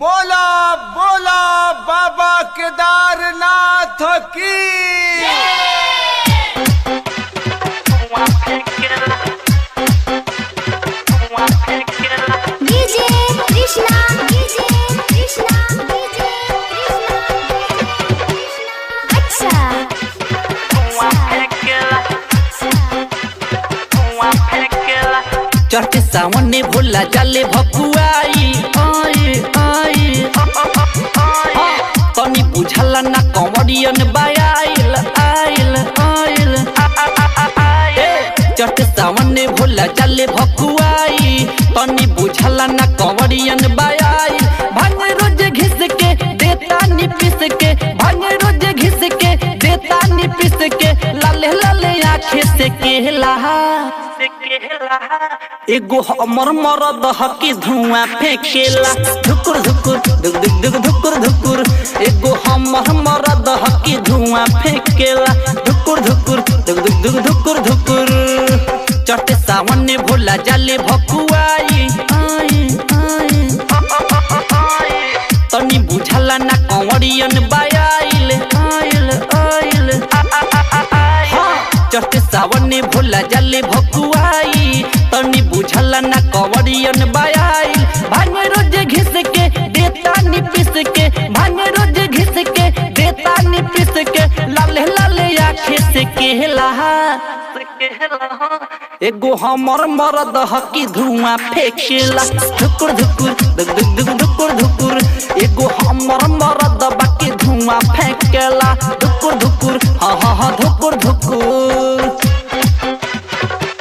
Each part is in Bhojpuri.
बोला बोला बाबा केदारनाथ की। DJ Krishna DJ Krishna DJ Krishna. अच्छा चढ़ते सावन ने भोला जाले भकुआई आई आई तनी बुझला ना कमरियन बायाइल आइल आइल चढ़ते सावन ने भोला जाले भकुआई तनी बुझला ना कमरियन बायाइल भांग रोज घिस के देता नी पिस के भांग रोज घिस के देता नी पिस के लाले लाले आँखें से कहला एगो हमर मरद हकी धुआं फेंकेला धुकुर धुकुर धुक धुक धुक धुकुर धुकुर एगो हमर मरद हकी धुआं फेंकेला धुकुर धुकुर धुक धुक धुक धुकुर धुकुर चढ़ते सावन ने भोला जाले भकुआई आई आई तनी बुझला ना कंवरियन बायाइल आइल आइल चढ़ते सावन ने भोला जाले भकुआई तनी बुझला ना कंवरियन बायाइल भांग रोज घिस के देता नी पिस के भांग रोज घिस के देता नी पिस के लाले लाले आँखें से कहला एगो हमर मरद हकी धुआं फेंकेला धुकुर धुकुर धुक धुक धुक धुकुर धुकुर एगो हमर मरद बाकी धुआं फेंकेला धुकुर धुकुर हाँ हाँ हाँ धुकुर धुकुर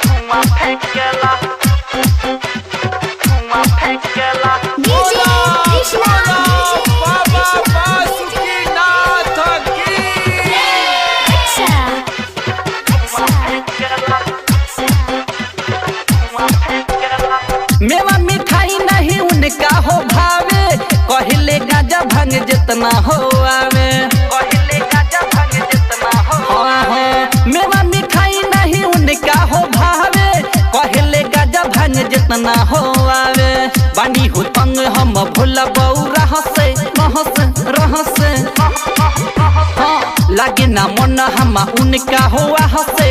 धुआं फेंकेला धुआं फेंकेला डीजे कृष्णा बाबा बासुकीनाथ की। मेवा मिठाई नहीं उनका हो भावे कहले गाजा भांग जितना हो आवे कहले गाजा भांग जितना हो मेवा मिठाई नहीं उनका हो भावे कहले गाजा भांग जितना हो आवे बानी हो तंग हम भोला बौरा हंसे रहसे लागे ना मन हम उनका हो हंसे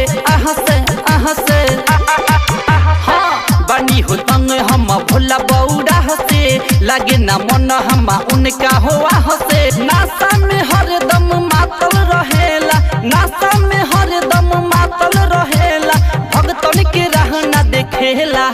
हंसे बानी हो तंग हम भोला बौरा हंसे लागे ना मन हम उनका हो हंसे नासा में हरदम मातल रहेला नासा में हरदम मातल रहेला भगतन के राह ना देखेला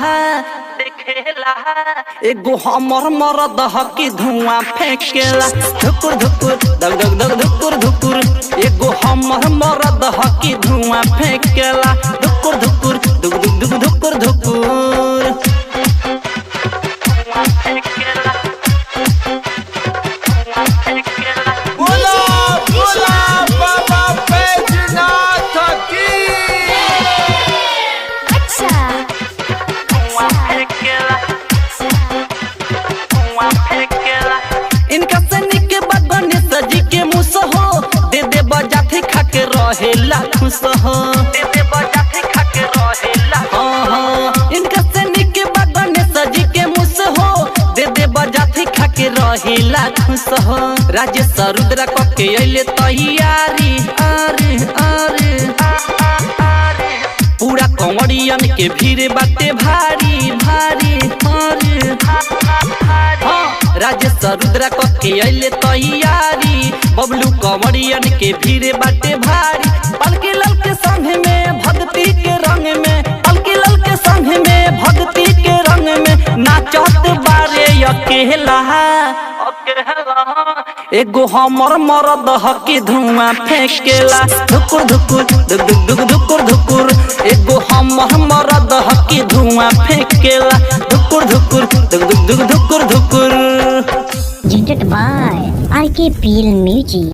एगो हमर मरद हकी धुआं फेंकेला धुकुर धुकुर धक धक धक धुकुर धुकुर एगो हमर मरद हकी धुआं फेंकेला धुकुर धुकुर धुक धुक धुक धुकुर धुकुर बोला बोला बाबा बैजनाथ की। अच्छा इनका सैनिक के बदन सजी के मुस हो दे दे बजाथे खा के रहेला खुश हो दे दे बजाथे खा के रहेला हाँ इनका सैनिक के बदन सजी के मुस हो दे दे बजाथे खा के रहेला खुश हो राजेश रुद्रा के अइले तैयारी अरे अरे पूरा कंवरियन के भीड़ बाटे भारी भारी भारी राजेश रुद्रा के अइले तैयारी बबलू कंवरियन के भीड़ बाटे भारी पलकी लाल के संग में भक्ति के रंग में पलकी लाल के संग में भक्ति के रंग में नाचत बारे अकेला एगो हमर मरद हकी धुआं फेंकेला धुकुर धुकुर धुक धुक धुक धुकुर धुकुर एगो हमर मरद हकी धुआं फेंकेला धुकुर धुकुर धुक धुक धुक धुकुर धुकुर presented by RK Peel Music।